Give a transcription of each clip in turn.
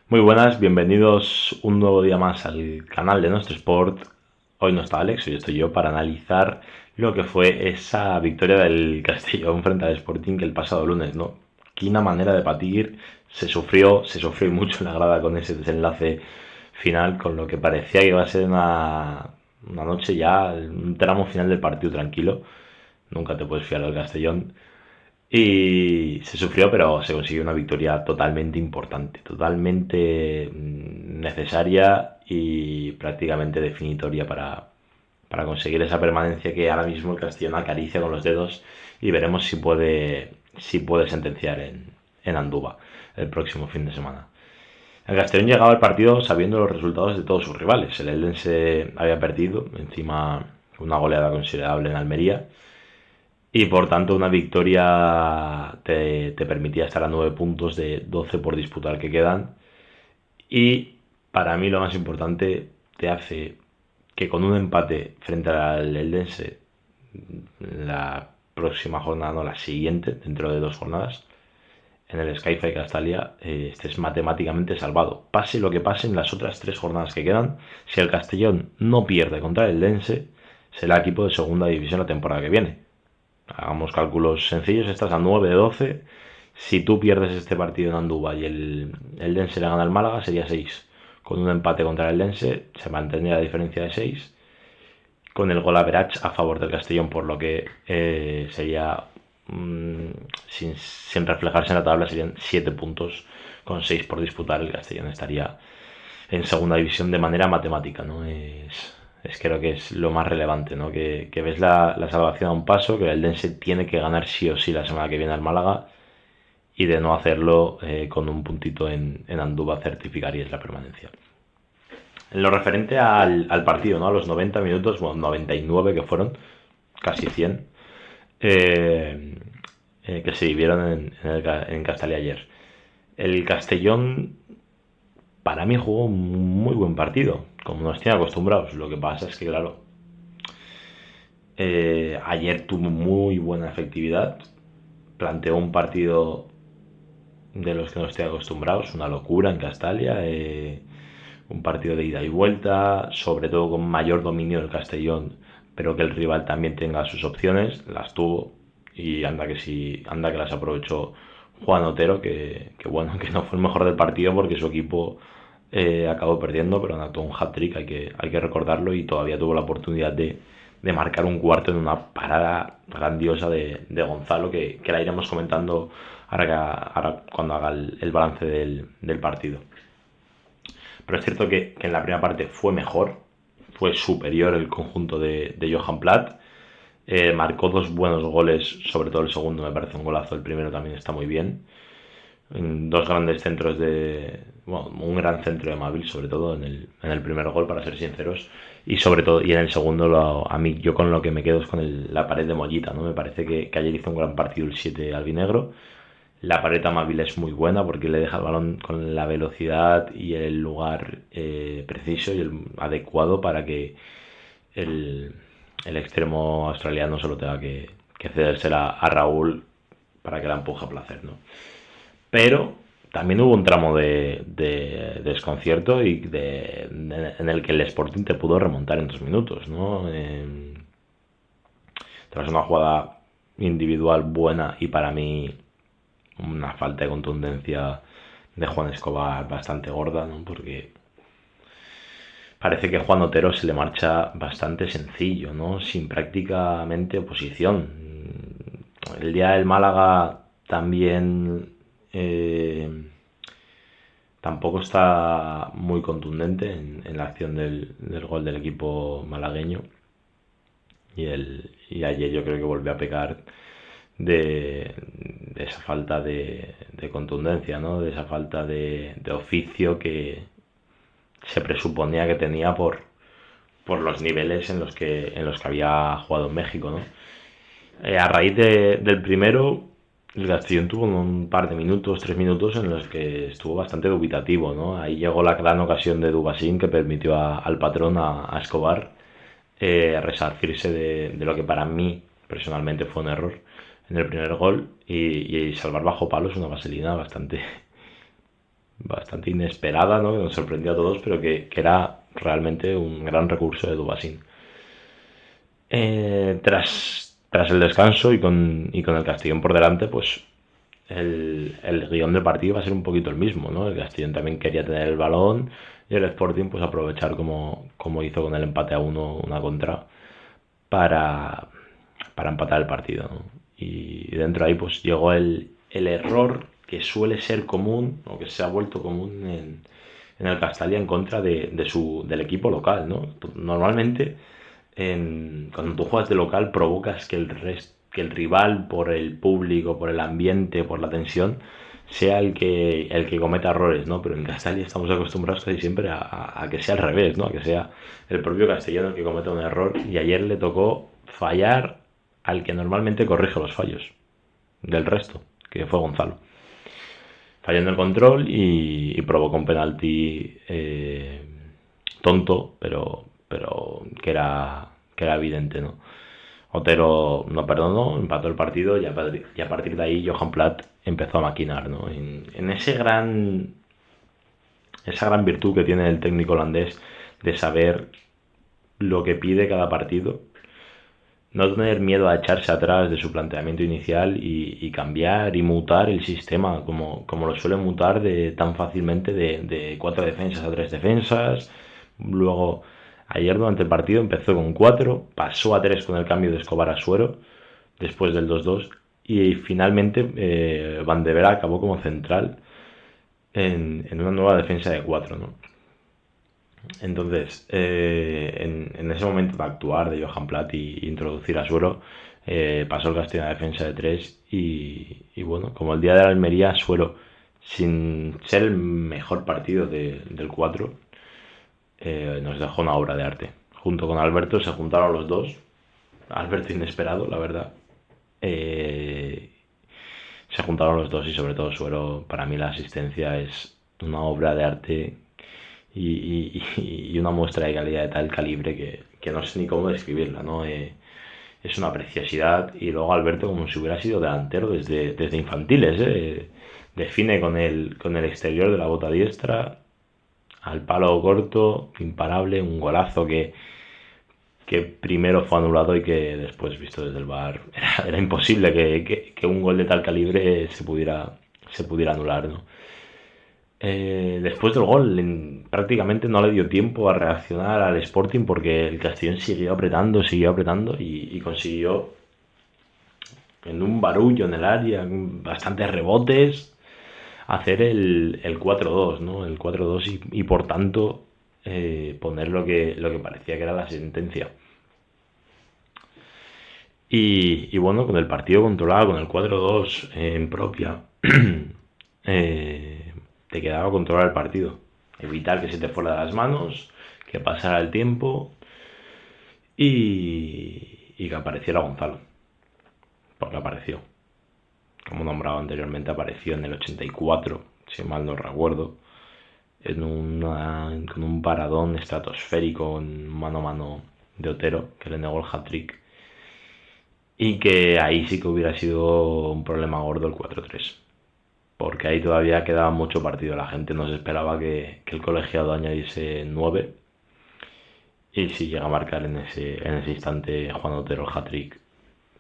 Muy buenas, bienvenidos un nuevo día más al canal de nuestro Sport. Hoy no está Alex, hoy estoy yo para analizar lo que fue esa victoria del Castellón frente al Sporting el pasado lunes, ¿no? Qué una manera de patir, se sufrió mucho en la grada con ese desenlace final, con lo que parecía que iba a ser una noche ya, un tramo final del partido tranquilo. Nunca te puedes fiar del Castellón. Y se sufrió, pero se consiguió una victoria totalmente importante, totalmente necesaria y prácticamente definitoria para conseguir esa permanencia que ahora mismo el Castellón acaricia con los dedos y veremos si puede sentenciar en Andúba el próximo fin de semana. El Castellón llegaba al partido sabiendo los resultados de todos sus rivales. El Eldense había perdido, encima una goleada considerable en Almería, y por tanto una victoria te permitía estar a 9 puntos de 12 por disputar que quedan. Y para mí lo más importante, te hace que con un empate frente al Eldense la próxima jornada, no la siguiente, dentro de 2 jornadas, en el Skyfy Castalia, estés matemáticamente salvado. Pase lo que pase en las otras 3 jornadas que quedan, si el Castellón no pierde contra el Eldense, será equipo de segunda división la temporada que viene. Hagamos cálculos sencillos, estás a 9 de 12. Si tú pierdes este partido en Andúba y el Dense le gana al Málaga, sería 6. Con un empate contra el Dense se mantendría la diferencia de 6. Con el gol average a favor del Castellón, por lo que sería, sin reflejarse en la tabla, serían 7 puntos con 6 por disputar. El Castellón estaría en segunda división de manera matemática, ¿no? Creo que es lo más relevante, ¿no? Que ves la salvación a un paso, que el Dense tiene que ganar sí o sí la semana que viene al Málaga, y de no hacerlo, con un puntito en Andúba certificarías la permanencia. En lo referente al partido, ¿no? A los 90 minutos, bueno, 99 que fueron, casi 100, eh, que se vivieron en Castalia ayer. El Castellón para mí jugó un muy buen partido, como nos tiene acostumbrados. Lo que pasa es que, claro, ayer tuvo muy buena efectividad, planteó un partido de los que no estoy acostumbrados, una locura en Castalia, un partido de ida y vuelta, sobre todo con mayor dominio del Castellón, pero que el rival también tenga sus opciones, las tuvo, y anda que sí, anda que las aprovechó Juan Otero, que bueno, que no fue el mejor del partido porque su equipo acabó perdiendo, pero anotó un hat-trick, hay que recordarlo, y todavía tuvo la oportunidad de marcar un cuarto en una parada grandiosa de Gonzalo, que la iremos comentando ahora cuando haga el balance del partido. Pero es cierto que en la primera parte fue mejor, fue superior el conjunto de Johan Platt. Marcó 2 buenos goles, sobre todo el segundo me parece un golazo, el primero también está muy bien. 2 grandes centros bueno, un gran centro de Mavil, sobre todo en el primer gol, para ser sinceros, y sobre todo, y en el segundo, a mí, yo con lo que me quedo es con la pared de Mollita, ¿no? Me parece que ayer hizo un gran partido el 7 albinegro. La pared a Mavil es muy buena porque le deja el balón con la velocidad y el lugar preciso y el adecuado para que el, el extremo australiano solo tenga que cedérsela a Raúl para que la empuje a placer, ¿no? Pero también hubo un tramo de desconcierto en el que el Sporting te pudo remontar en 2 minutos, ¿no? Tras una jugada individual buena y para mí una falta de contundencia de Juan Escobar bastante gorda, ¿no? Porque parece que Juan Otero se le marcha bastante sencillo, ¿no? Sin prácticamente oposición. El día del Málaga también, tampoco está muy contundente en la acción del gol del equipo malagueño. Y ayer yo creo que volvió a pecar de esa falta de contundencia, ¿no? De esa falta de oficio que se presuponía que tenía por los niveles en los que había jugado en México, ¿no? A raíz del primero, el Castellón tuvo un par de minutos, 3 minutos, en los que estuvo bastante dubitativo, ¿no? Ahí llegó la gran ocasión de Dubasín, que permitió al patrón, a Escobar, resarcirse de lo que para mí personalmente fue un error en el primer gol, y salvar bajo palos una vaselina bastante, bastante inesperada, ¿no? Que nos sorprendió a todos, pero que era realmente un gran recurso de Dubasín. Tras el descanso y con el Castellón por delante, pues el guión del partido va a ser un poquito el mismo, ¿no? El Castellón también quería tener el balón y el Sporting pues aprovechar como hizo con el empate a uno, una contra, para, para empatar el partido, ¿no? Y dentro de ahí pues llegó el error que suele ser común, o que se ha vuelto común en el Castalia en contra del equipo local, ¿no? Normalmente cuando tú juegas de local provocas que el rival, por el público, por el ambiente, por la tensión, sea el que cometa errores, ¿no? Pero en Castalia estamos acostumbrados casi siempre a que sea al revés, ¿no? A que sea el propio castellano el que cometa un error, y ayer le tocó fallar al que normalmente corrige los fallos del resto, que fue Gonzalo. Fallando el control y provocó un penalti tonto, pero que era evidente, ¿no? Otero no perdonó, empató el partido y a partir de ahí Johan Platt empezó a maquinar, ¿no? En esa gran virtud que tiene el técnico holandés de saber lo que pide cada partido, no tener miedo a echarse atrás de su planteamiento inicial y cambiar y mutar el sistema como lo suele mutar tan fácilmente de 4 defensas a 3 defensas. Luego, ayer durante el partido empezó con 4, pasó a 3 con el cambio de Escobar a Suero después del 2-2, y finalmente Van de Vera acabó como central en una nueva defensa de 4, ¿no? Entonces, en ese momento de actuar de Johan Platt y introducir a Suero, pasó el Castellón a defensa de 3 y bueno, como el día de la Almería, Suero, sin ser el mejor partido del 4, nos dejó una obra de arte. Junto con Alberto se juntaron los dos, Alberto inesperado, la verdad. Eh, Se juntaron los dos y sobre todo Suero, para mí la asistencia es una obra de arte y una muestra de calidad de tal calibre que no sé ni cómo describirla, ¿no? Es una preciosidad, y luego Alberto como si hubiera sido delantero desde infantiles, ¿eh? Define con el exterior de la bota diestra, al palo corto, imparable, un golazo que primero fue anulado y que después, visto desde el VAR, era imposible que un gol de tal calibre se pudiera anular, ¿no? Después del gol prácticamente no le dio tiempo a reaccionar al Sporting, porque el Castellón siguió apretando y consiguió, en un barullo en el área, bastantes rebotes, hacer el 4-2, ¿no? El 4-2 y por tanto poner lo que parecía que era la sentencia. Y bueno, con el partido controlado, con el 4-2 en propia, te quedaba controlar el partido. Evitar que se te fuera de las manos, que pasara el tiempo y que apareciera Gonzalo. Porque apareció. Como nombrado anteriormente, apareció en el 84, si mal no recuerdo, con un paradón estratosférico en mano a mano de Otero, que le negó el hat-trick. Y que ahí sí que hubiera sido un problema gordo el 4-3, porque ahí todavía quedaba mucho partido. La gente no se esperaba que el colegiado añadiese 9, y si llega a marcar en ese instante Juan Otero el hat-trick,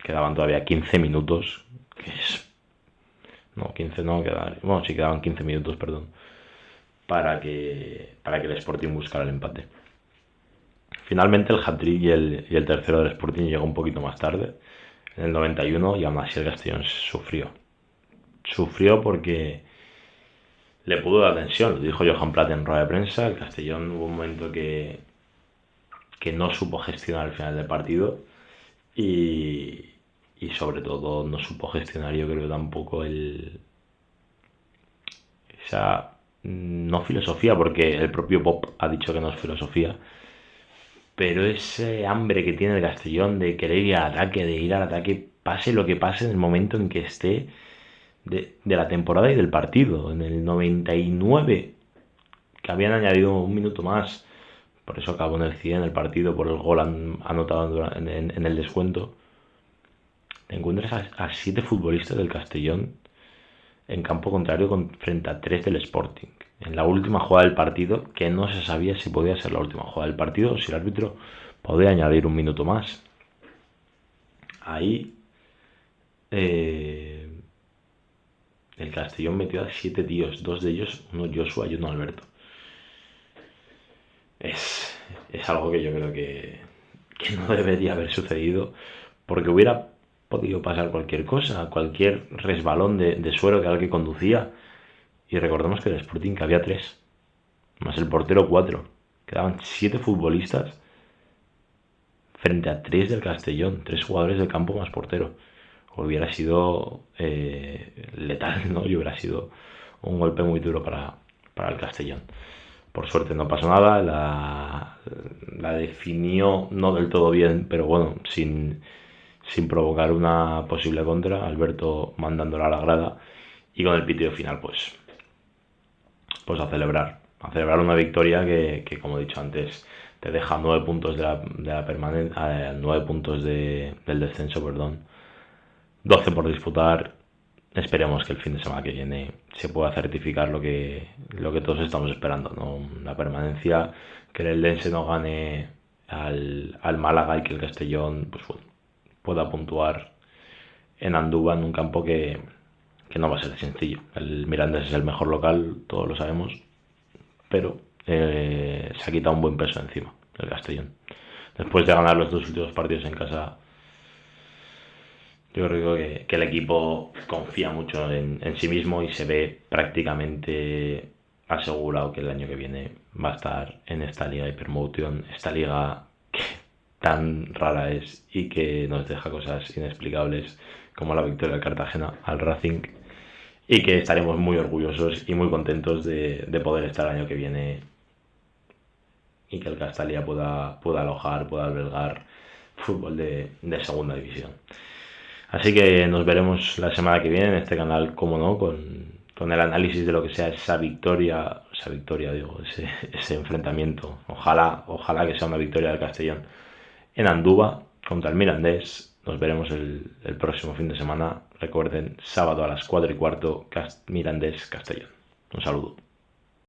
quedaban todavía 15 minutos, que es... No, 15 no, bueno, sí quedaban 15 minutos, perdón, para que el Sporting buscara el empate. Finalmente el hat-trick y el tercero del Sporting llegó un poquito más tarde, en el 91, y aún así el Castellón sufrió. Sufrió porque le pudo dar tensión, lo dijo Johan Platt en rueda de prensa. El Castellón hubo un momento que no supo gestionar el final del partido y sobre todo no supo gestionar, yo creo, tampoco esa, no filosofía, porque el propio Pop ha dicho que no es filosofía, pero ese hambre que tiene el Castellón de querer ir al ataque, pase lo que pase en el momento en que esté de la temporada y del partido. En el 99, que habían añadido un minuto más, por eso acabó en el 100 el partido, por el gol anotado en el descuento. Te encuentras a 7 futbolistas del Castellón en campo contrario frente a 3 del Sporting. en la última jugada del partido, que no se sabía si podía ser la última jugada del partido o si el árbitro podía añadir un minuto más. Ahí el Castellón metió a 7 tíos, 2 de ellos, uno Joshua y uno Alberto. Es algo que yo creo que no debería haber sucedido, porque hubiera podido pasar cualquier cosa, cualquier resbalón de suero que alguien conducía. Y recordemos que el Sporting que había 3, más el portero 4. Quedaban 7 futbolistas frente a 3 del Castellón, 3 jugadores del campo más portero. Hubiera sido letal, ¿no? Y hubiera sido un golpe muy duro para el Castellón. Por suerte no pasó nada, la definió no del todo bien, pero bueno, sin provocar una posible contra, Alberto mandándola a la grada, y con el pitido final pues a celebrar una victoria que como he dicho antes, te deja 9 puntos de la permanencia, 9 puntos del descenso, perdón, 12 por disputar. Esperemos que el fin de semana que viene se pueda certificar lo que todos estamos esperando, ¿no? La permanencia, que el Eldense no gane al Málaga y que el Castellón pues, bueno, pueda puntuar en Andúba, en un campo que no va a ser sencillo. El Mirandés es el mejor local, todos lo sabemos, pero se ha quitado un buen peso encima el Castellón. Después de ganar los 2 últimos partidos en casa, yo creo que el equipo confía mucho en sí mismo y se ve prácticamente asegurado que el año que viene va a estar en esta liga Hypermotion, esta liga que tan rara es y que nos deja cosas inexplicables como la victoria del Cartagena al Racing, y que estaremos muy orgullosos y muy contentos de poder estar el año que viene y que el Castalia pueda alojar, pueda albergar fútbol de segunda división. Así que nos veremos la semana que viene en este canal, como no, con el análisis de lo que sea esa victoria, digo, ese enfrentamiento. Ojalá que sea una victoria del Castellón en Andúba contra el Mirandés. Nos veremos el próximo fin de semana. Recuerden, sábado a las 4:15, Mirandés Castellón. Un saludo.